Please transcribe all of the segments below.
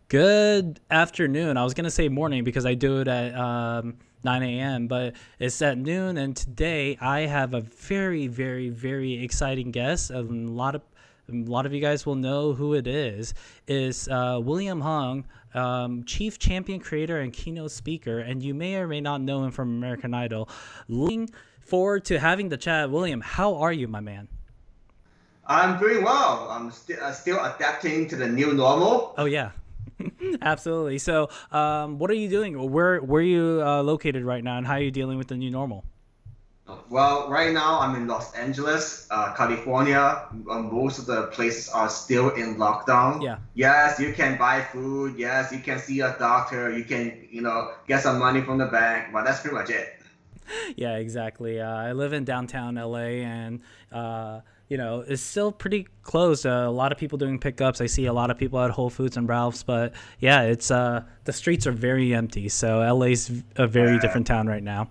Good afternoon. I was going to say morning because I do it at 9 a.m., but it's at noon. And today I have a very, very, very exciting guest. A lot of you guys will know who it is. Is William Hung, chief champion creator and keynote speaker. And you may or may not know him from American Idol. Looking forward to having the chat. William, how are you, my man? I'm doing well. I'm still adapting to the new normal. Oh, yeah. Absolutely. So, what are you doing? Where are you located right now, and how are you dealing with the new normal? Well, right now I'm in Los Angeles, California. Most of the places are still in lockdown. Yeah. Yes, you can buy food. Yes, you can see a doctor. You can, get some money from the bank. But that's pretty much it. Yeah, exactly. I live in downtown LA, and it's still pretty closed. A lot of people doing pickups. I see a lot of people at Whole Foods and Ralph's, but yeah, it's the streets are very empty. So LA's a very different town right now.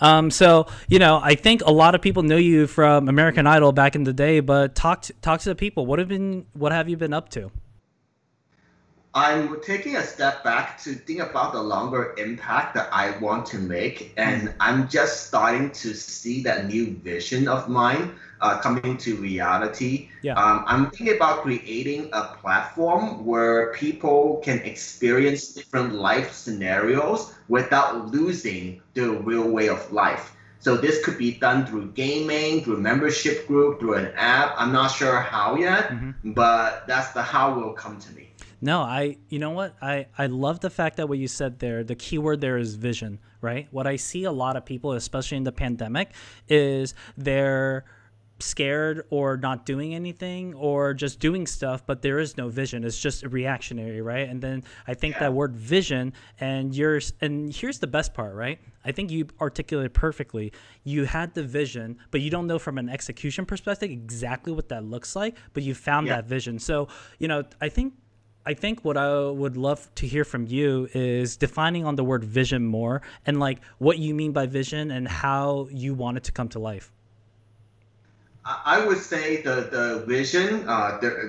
I think a lot of people know you from American Idol back in the day, but talk to the people. What have you been up to? I'm taking a step back to think about the longer impact that I want to make, and I'm just starting to see that new vision of mine coming to reality. Yeah. I'm thinking about creating a platform where people can experience different life scenarios without losing the real way of life. So this could be done through gaming, through membership group, through an app. I'm not sure how yet, but that's the how will come to me. No, you know what? I love the fact that what you said there, the key word there is vision, right? What I see a lot of people, especially in the pandemic, is they're scared or not doing anything or just doing stuff, but there is no vision. It's just reactionary, right? And then I think that word vision and here's the best part, right? I think you articulated perfectly. You had the vision, but you don't know from an execution perspective exactly what that looks like, but you found that vision. So, I think what I would love to hear from you is defining on the word vision more and like what you mean by vision and how you want it to come to life. I would say the vision,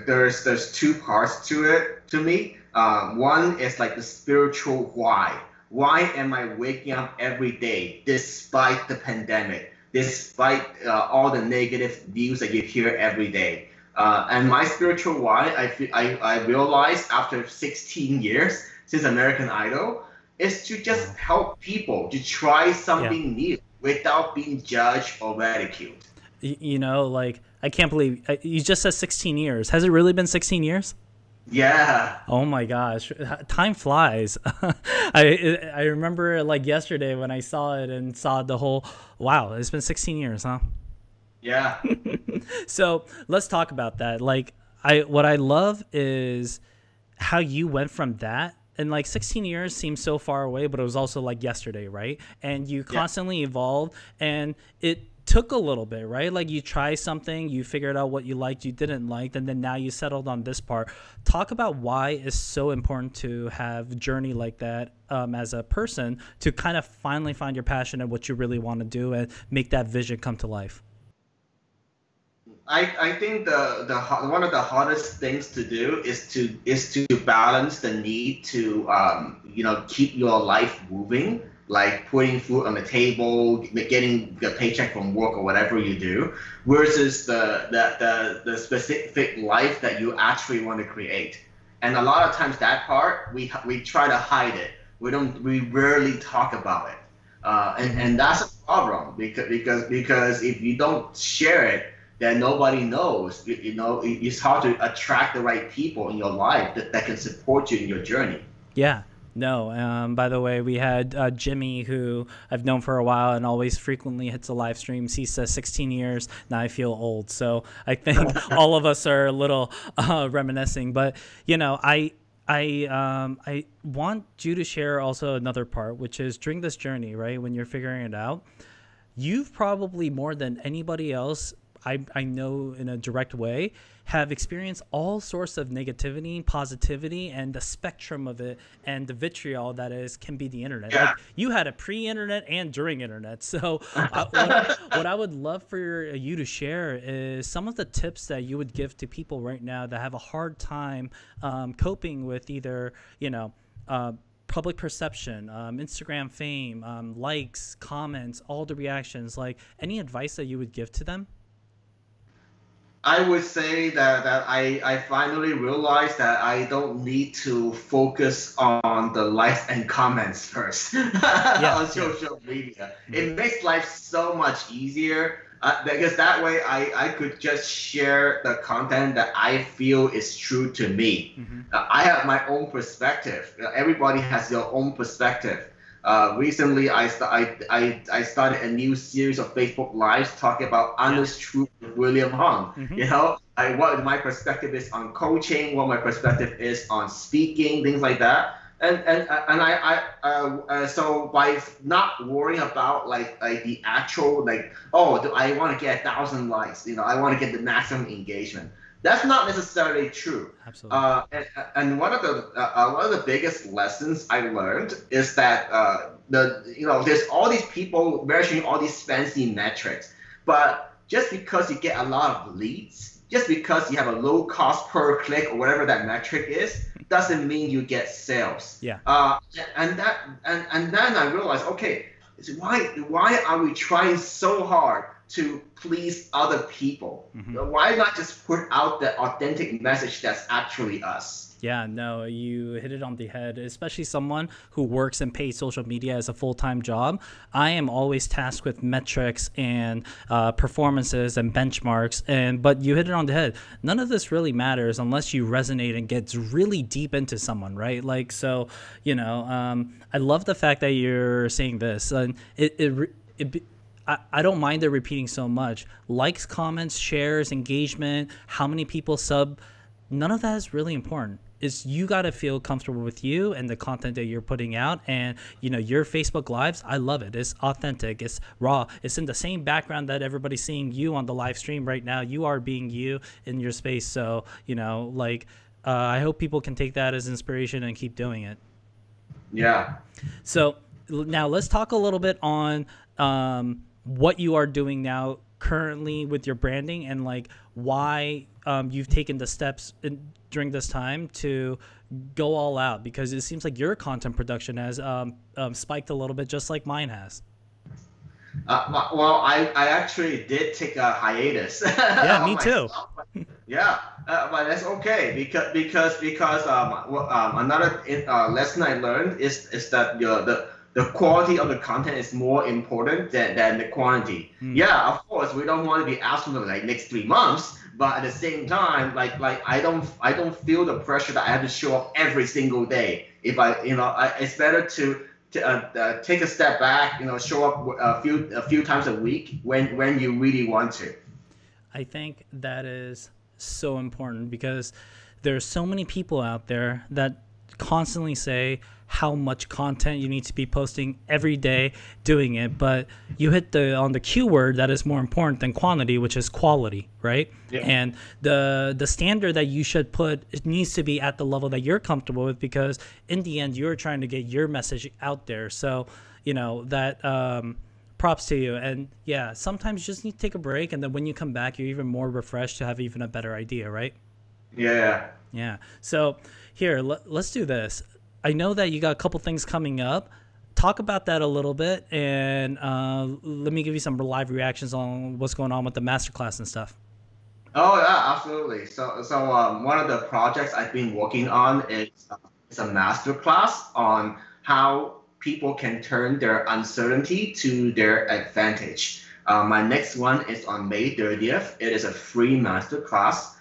there's two parts to it to me. One is like the spiritual why. Why am I waking up every day despite the pandemic, despite all the negative news that you hear every day? And my spiritual why, I realized after 16 years since American Idol, is to just help people to try something new without being judged or ridiculed. I can't believe you just said 16 years. Has it really been 16 years? Yeah. Oh my gosh, time flies. I remember like yesterday when I saw it and saw the whole, wow, it's been 16 years, huh? Yeah. So let's talk about that. What I love is how you went from that, and like 16 years seems so far away, but it was also like yesterday, right? And you constantly evolved, and it took a little bit, right? Like you try something, you figured out what you liked, you didn't like, and then now you settled on this part. Talk about why it's so important to have a journey like that as a person to kind of finally find your passion and what you really want to do and make that vision come to life. I think one of the hardest things to do is to balance the need to keep your life moving, like putting food on the table, getting the paycheck from work or whatever you do, versus the specific life that you actually want to create. And a lot of times that part we try to hide it. We rarely talk about it, and that's a problem because if you don't share it, that nobody knows. It's hard to attract the right people in your life that can support you in your journey. Yeah. No. By the way, we had Jimmy, who I've known for a while and always frequently hits the live streams. He says 16 years. Now I feel old. So I think all of us are a little reminiscing. But, I want you to share also another part, which is during this journey, right, when you're figuring it out, you've probably more than anybody else, I know in a direct way have experienced all sorts of negativity, positivity, and the spectrum of it, and the vitriol that is can be the internet. Yeah. Like you had a pre-internet and during internet. So what I would love for you to share is some of the tips that you would give to people right now that have a hard time coping with either, public perception, Instagram fame, likes, comments, all the reactions. Like any advice that you would give to them? I would say that I finally realized that I don't need to focus on the likes and comments first on social media. It makes life so much easier because that way I could just share the content that I feel is true to me. I have my own perspective. Everybody has their own perspective. Recently, I started a new series of Facebook Lives talking about honest truth with William Hung. What my perspective is on coaching, what my perspective is on speaking, things like that. So by not worrying about like the actual do I want to get 1,000 likes? I want to get the maximum engagement. That's not necessarily true. Absolutely. And one of the biggest lessons I learned is that there's all these people measuring all these fancy metrics, but just because you get a lot of leads, just because you have a low cost per click or whatever that metric is, doesn't mean you get sales. Yeah. And then I realized, okay, why are we trying so hard to please other people? Why not just put out the authentic message that's actually us? Yeah, no, you hit it on the head, especially someone who works in paid social media as a full-time job. I am always tasked with metrics and performances and benchmarks, but you hit it on the head. None of this really matters unless you resonate and gets really deep into someone, right? Like, so, I love the fact that you're saying this. And I don't mind it repeating so much. Likes, comments, shares, engagement, how many people sub, none of that is really important. Is you got to feel comfortable with you and the content that you're putting out. And, your Facebook Lives, I love it. It's authentic. It's raw. It's in the same background that everybody's seeing you on the live stream right now. You are being you in your space. So, I hope people can take that as inspiration and keep doing it. Yeah. So now let's talk a little bit on what you are doing now currently with your branding and why you've taken the steps during this time to go all out, because it seems like your content production has spiked a little bit, just like mine has. Well, I actually did take a hiatus. Yeah, me too. Yeah, but that's okay because another lesson I learned is that the quality of the content is more important than the quantity. Yeah, of course, we don't want to be asking for next 3 months, but at the same time, I don't feel the pressure that I have to show up every single day. If it's better to take a step back, show up a few times a week when you really want to. I think that is so important because there's so many people out there that constantly say how much content you need to be posting every day doing it, but you hit on the keyword that is more important than quantity, which is quality, right? Yeah. And the standard that you should put, it needs to be at the level that you're comfortable with, because in the end you're trying to get your message out there. So that props to you. And yeah, sometimes you just need to take a break, and then when you come back you're even more refreshed to have even a better idea, right? Yeah. So here, let's do this. I know that you got a couple things coming up. Talk about that a little bit, and let me give you some live reactions on what's going on with the masterclass and stuff. Oh yeah, absolutely. So one of the projects I've been working on is a masterclass on how people can turn their uncertainty to their advantage. My next one is on May 30th. It is a free masterclass.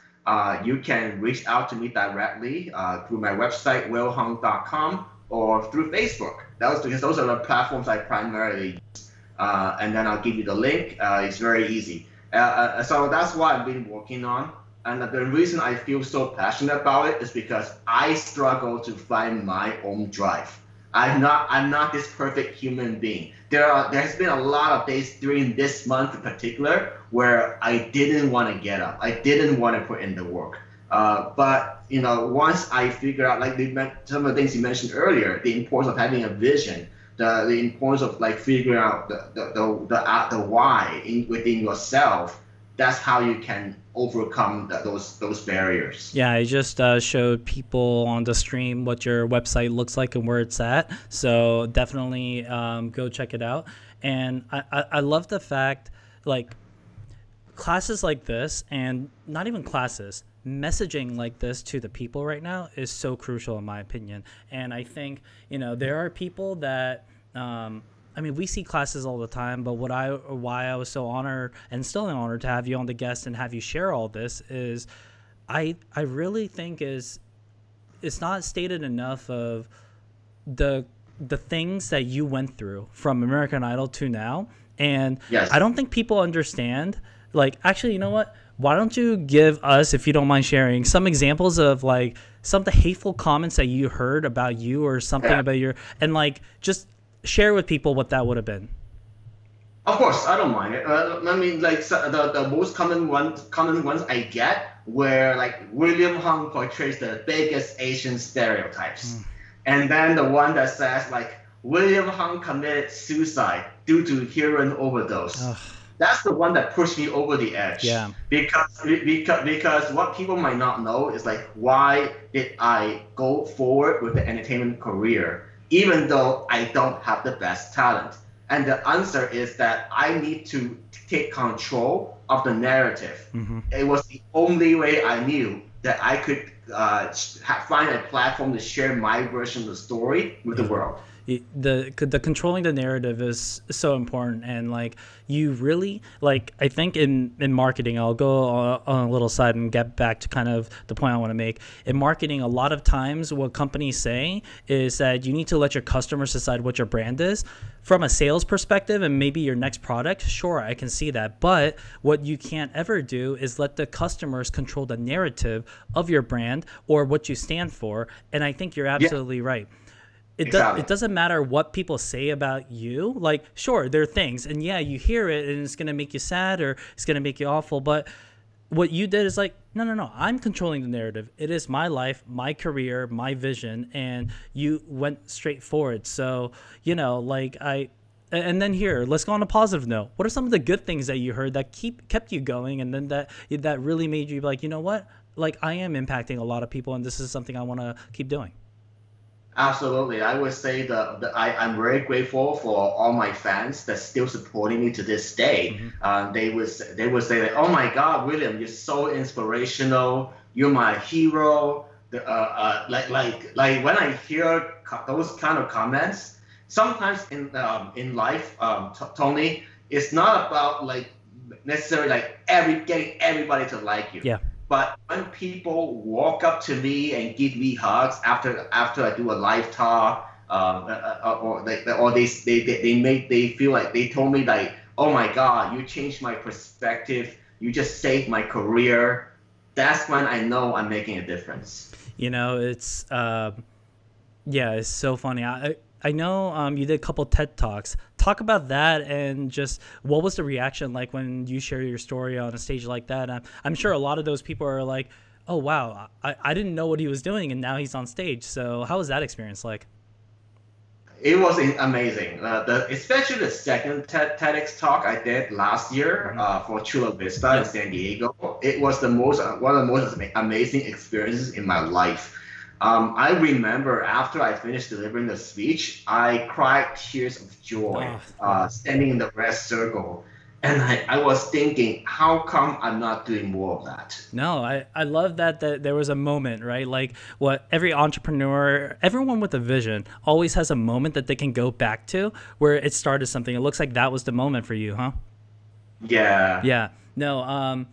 You can reach out to me directly through my website, willhung.com, or through Facebook. Those are the platforms I primarily use. And then I'll give you the link. It's very easy. So that's what I've been working on. And the reason I feel so passionate about it is because I struggle to find my own drive. I'm not this perfect human being. There's been a lot of days during this month in particular where I didn't want to get up. I didn't want to put in the work. But once I figure out, like some of the things you mentioned earlier, the importance of having a vision, the importance of like figuring out the why within yourself. That's how you can overcome those barriers. Yeah, I just showed people on the stream what your website looks like and where it's at. So definitely go check it out. And I love the fact, like, classes like this, and not even classes, messaging like this to the people right now is so crucial in my opinion. And I think, there are people that, I mean, we see classes all the time, but why I was so honored and still an honor to have you on the guest and have you share all this is I really think it's not stated enough of the things that you went through from American Idol to now. And yes. I don't think people understand. Like, actually, you know what? Why don't you give us, if you don't mind sharing, some examples of like some of the hateful comments that you heard about you or something about your, and like just share with people what that would have been. Of course, I don't mind it. I mean, like the most common ones I get where like William Hung portrays the biggest Asian stereotypes, and then the one that says like William Hung committed suicide due to heroin overdose. Ugh. That's the one that pushed me over the edge. Yeah. Because what people might not know is like, why did I go forward with the entertainment career even though I don't have the best talent? And the answer is that I need to take control of the narrative. Mm-hmm. It was the only way I knew that I could find a platform to share my version of the story with the world. The controlling the narrative is so important, and like you really, like, I think in marketing, I'll go on a little side and get back to kind of the point I want to make. In marketing, a lot of times what companies say is that you need to let your customers decide what your brand is. From a sales perspective and maybe your next product, sure, I can see that. But what you can't ever do is let the customers control the narrative of your brand or what you stand for. And I think you're absolutely right. It doesn't matter what people say about you. Like, sure, there are things, and yeah, you hear it, and it's gonna make you sad or it's gonna make you awful. But what you did is like, no, I'm controlling the narrative. It is my life, my career, my vision, and you went straight forward. So, like and then here, let's go on a positive note. What are some of the good things that you heard that kept you going, and then that really made you be like, you know what? Like, I am impacting a lot of people, and this is something I want to keep doing. Absolutely. I would say I'm very grateful for all my fans that's still supporting me to this day. Mm-hmm. They would say that, oh my God, William, you're so inspirational. You're my hero. Like when I hear those kind of comments, sometimes in life, Tony, it's not about like necessarily like getting everybody to like you. Yeah. But when people walk up to me and give me hugs after I do a live talk, or they feel like they told me like, oh my God, you changed my perspective, you just saved my career. That's when I know I'm making a difference. It's it's so funny. I know you did a couple TED Talks. Talk about that, and just what was the reaction like when you share your story on a stage like that? I'm sure a lot of those people are like, oh, wow, I didn't know what he was doing, and now he's on stage. So how was that experience like? It was amazing. Especially the second TEDx talk I did last year for Chula Vista in San Diego. It was one of the most amazing experiences in my life. I remember after I finished delivering the speech, I cried tears of joy, standing in the red circle. And I was thinking, how come I'm not doing more of that? No, I love that there was a moment, right? Like what every entrepreneur, everyone with a vision always has a moment that they can go back to where it started something. It looks like that was the moment for you, huh? Yeah. Yeah. No,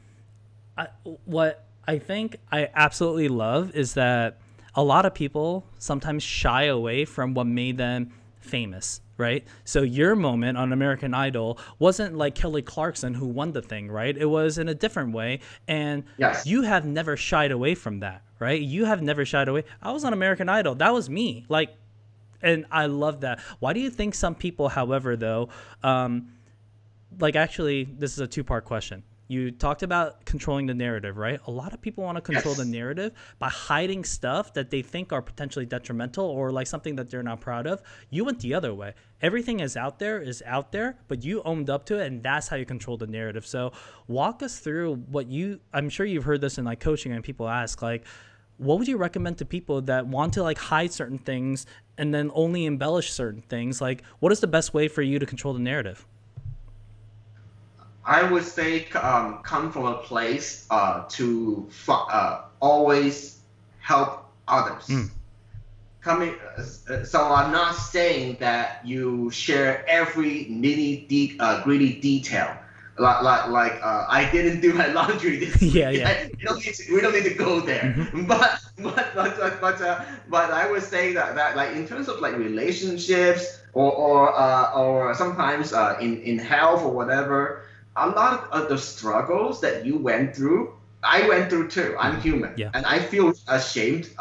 what I think I absolutely love is that a lot of people sometimes shy away from what made them famous, right? So your moment on American Idol wasn't like Kelly Clarkson who won the thing, right? It was in a different way. And yes, you have never shied away from that, right? You have never shied away. I was on American Idol. That was me. Like, And I love that. Why do you think some people, however, though, like actually, this is a two-part question. You talked about controlling the narrative, right? A lot of people want to control the Yes. narrative by hiding stuff that they think are potentially detrimental or like something that they're not proud of. You went the other way. Everything is out there, but you owned up to it, and that's how you control the narrative. So walk us through what I'm sure you've heard this in like coaching and people ask, like, what would you recommend to people that want to like hide certain things and then only embellish certain things? Like, what is the best way for you to control the narrative? I would say come from a place to always help others. Mm. So I'm not saying that you share every gritty detail. I didn't do my laundry this week. Yeah, yeah. We don't need to go there. Mm-hmm. But I would say that like in terms of like relationships or sometimes in health or whatever, a lot of the struggles that you went through, I went through too. I'm human, Yeah. and I feel ashamed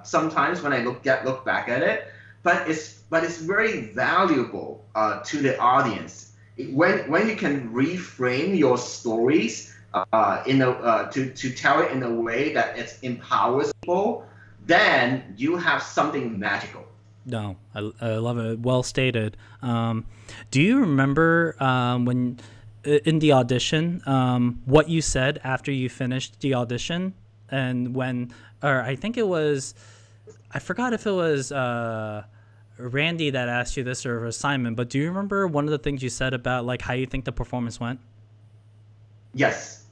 sometimes when I look back at it. But it's very valuable to the audience when you can reframe your stories to tell it in a way that it empowers people. Then you have something magical. No, I love it. Well stated. Do you remember when in the audition, what you said after you finished the audition, and or I think it was, I forgot if it was Randy that asked you this or Simon, but do you remember one of the things you said about like how you think the performance went? Yes.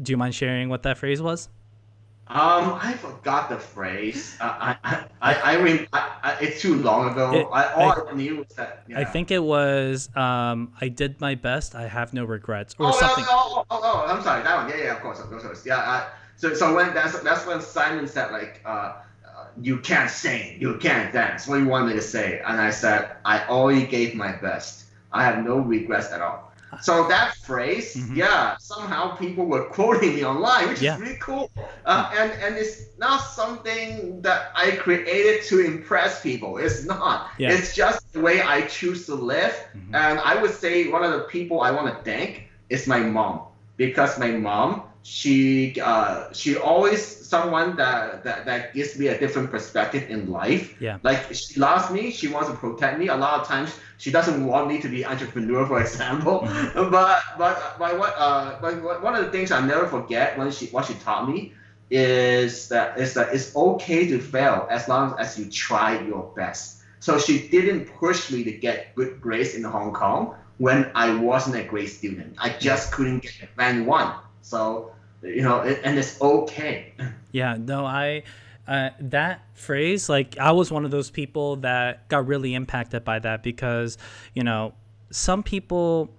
Do you mind sharing what that phrase was? I forgot the phrase. It's too long ago. All I knew was that. Yeah. I think it was I did my best. I have no regrets, or Oh, something. I'm sorry. That one. Yeah, of course. Yeah. So when that's when Simon said like, you can't sing, you can't dance. What do you want me to say? And I said, I already gave my best. I have no regrets at all. So that phrase, yeah, somehow people were quoting me online, which is really cool. And it's not something that I created to impress people. It's not. Yeah. It's just the way I choose to live. And I would say one of the people I want to thank is my mom, because my mom, she always someone that gives me a different perspective in life. Yeah. Like she loves me, she wants to protect me. A lot of times she doesn't want me to be an entrepreneur, for example. But one of the things I never forget what she taught me is that it's okay to fail as long as you try your best. So she didn't push me to get good grades in Hong Kong when I wasn't a great student. I just couldn't get band one. So, and it's okay. Yeah, no, that phrase, like I was one of those people that got really impacted by that because, some people,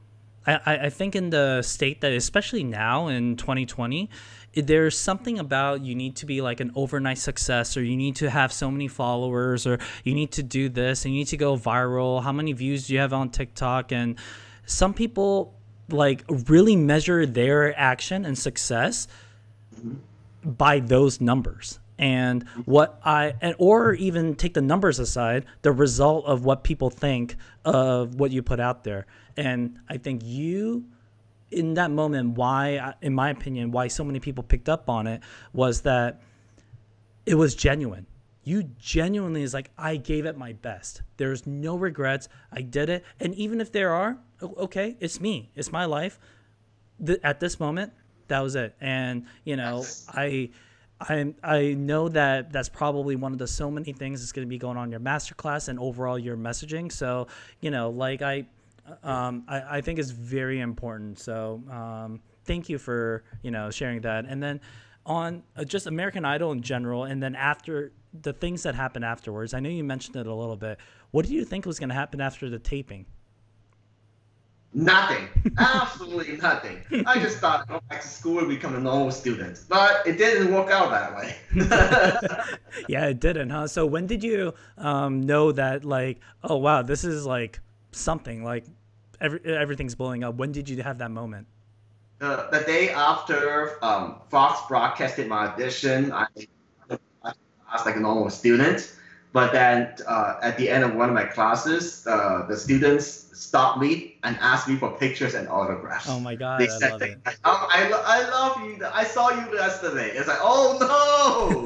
I think in the state that, especially now in 2020, there's something about you need to be like an overnight success, or you need to have so many followers, or you need to do this, and you need to go viral. How many views do you have on TikTok? And some people like really measure their action and success by those numbers. And or even take the numbers aside, the result of what people think of what you put out there. And I think in that moment, in my opinion, why so many people picked up on it was that it was genuine. You genuinely is like, I gave it my best. There's no regrets. I did it. And even if there are, okay, it's me. It's my life. At this moment, that was it. And, I know that that's probably one of the so many things that's going to be going on in your masterclass and overall your messaging. So, I think it's very important. So thank you for, sharing that. And then on just American Idol in general, and then after the things that happened afterwards, I know you mentioned it a little bit. What do you think was going to happen after the taping? Nothing. Absolutely nothing. I just thought go back to school and become a normal student. But it didn't work out that way. Yeah, it didn't, huh? So when did you know that, like, oh, wow, this is like something, like everything's blowing up? When did you have that moment? The day after Fox broadcasted my audition, I was like a normal student. But then at the end of one of my classes, the students stopped me and asked me for pictures and autographs. Oh my God, They I said love things it. like, "Oh, I love you. I saw you yesterday." It's like, oh no.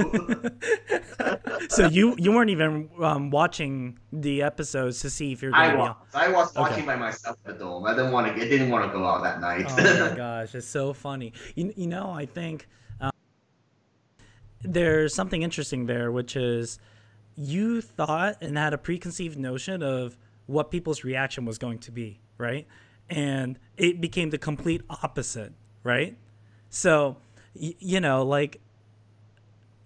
So you weren't even watching the episodes to see if you're going to be on. I was Okay. watching by myself at the dome. I didn't want to go out that night. Oh my gosh, it's so funny. I think there's something interesting there, which is you thought and had a preconceived notion of what people's reaction was going to be, right? And it became the complete opposite, right? So, like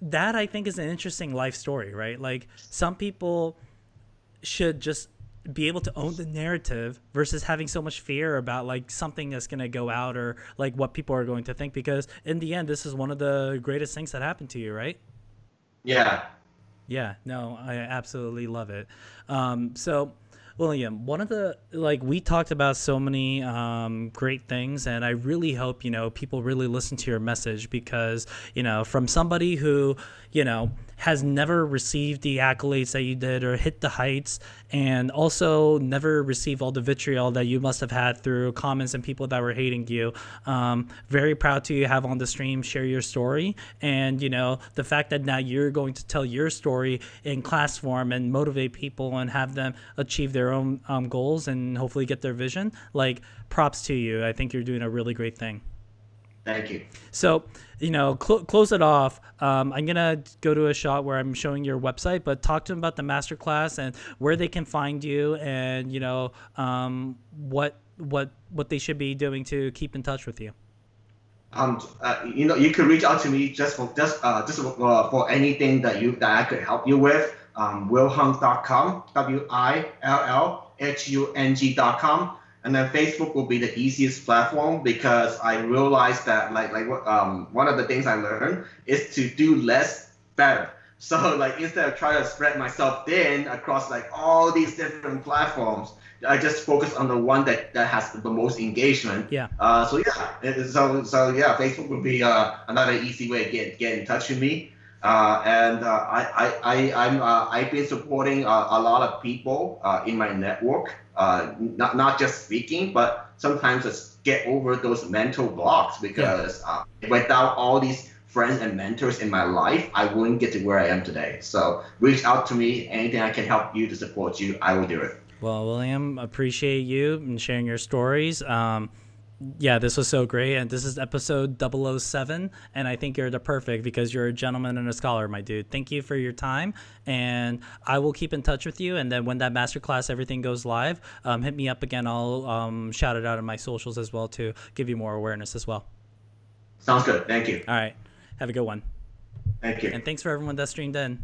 that I think is an interesting life story, right? Like some people should just be able to own the narrative versus having so much fear about like something that's going to go out or like what people are going to think, because in the end this is one of the greatest things that happened to you, right? Yeah. Yeah, no, I absolutely love it. So, William, one of the, like, we talked about so many great things, and I really hope, people really listen to your message because, from somebody who, has never received the accolades that you did or hit the heights, and also never received all the vitriol that you must have had through comments and people that were hating you. Very proud to have on the stream share your story, and the fact that now you're going to tell your story in class form and motivate people and have them achieve their own goals and hopefully get their vision. Like, props to you. I think you're doing a really great thing. Thank you. So, close it off. I'm going to go to a shot where I'm showing your website, but talk to them about the masterclass and where they can find you, and, what they should be doing to keep in touch with you. You can reach out to me just for anything that I could help you with. Willhung.com, WILLHUNG.com. And then Facebook will be the easiest platform because I realized that one of the things I learned is to do less better. So like instead of trying to spread myself thin across like all these different platforms, I just focus on the one that has the most engagement. Yeah. So Facebook would be another easy way to get in touch with me. I've been supporting a lot of people in my network, not just speaking, but sometimes just get over those mental blocks because without all these friends and mentors in my life, I wouldn't get to where I am today. So reach out to me. Anything I can help you to support you, I will do it. Well, William, appreciate you and sharing your stories. Yeah, this was so great, and this is episode 007, and I think you're the perfect because you're a gentleman and a scholar, my dude. Thank you for your time, and I will keep in touch with you, and then when that masterclass, everything goes live, hit me up again. I'll shout it out on my socials as well to give you more awareness as well. Sounds good. Thank you. All right. Have a good one. Thank you. And thanks for everyone that streamed in.